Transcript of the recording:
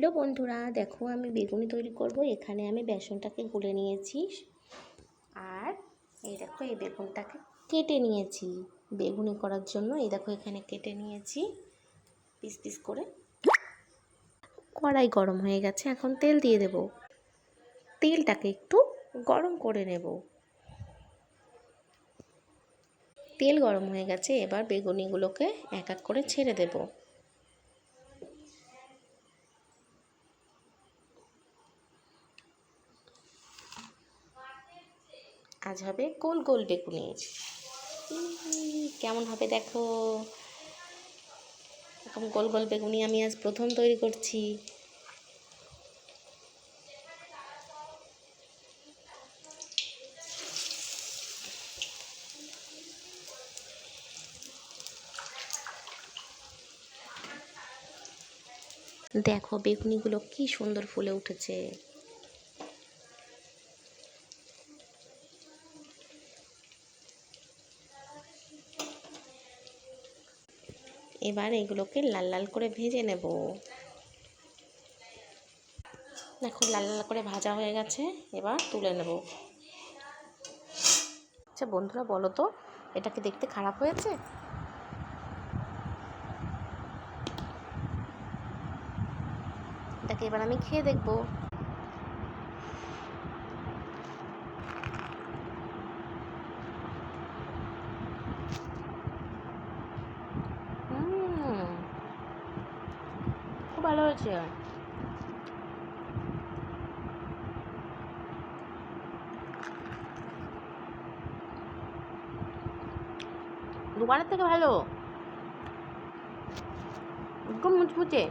Hello বন্ধুরা, দেখো আমি বেগুনি তৈরি করব। এখানে আমি বেসনটাকে গুলে নিয়েছি আর এই দেখো এই বেগুনটাকে কেটে নিয়েছি বেগুনি করার জন্য। এই দেখো এখানে কেটে নিয়েছি পিস পিস করে। কড়াই গরম হয়ে গেছে, এখন তেল দিয়ে দেব। তেলটাকে একটু গরম করে নেব। তেল গরম হয়ে গেছে, এবার বেগুনিগুলোকে এক এক করে ছেড়ে দেব। আজ হবে গোল গোল বেগুনি। কেমন হবে দেখো, এরকম গোল গোল বেগুনি আমি আজ প্রথম তৈরি করছি। দেখো বেগুনিগুলো কি সুন্দর ফুলে উঠেছে। এবার এগুলোকে লাল লাল করে ভেজে নেব। দেখো লাল লাল করে ভাজা হয়ে গেছে, এবার তুলে নেব। আচ্ছা বন্ধুরা বলো তো, এটা কি দেখতে খারাপ হয়েছে? এটাকে এবার আমি খেয়ে দেখব। খুব ভালো হয়েছে। দোকানের থেকে ভালো, একদম মুচমুচে।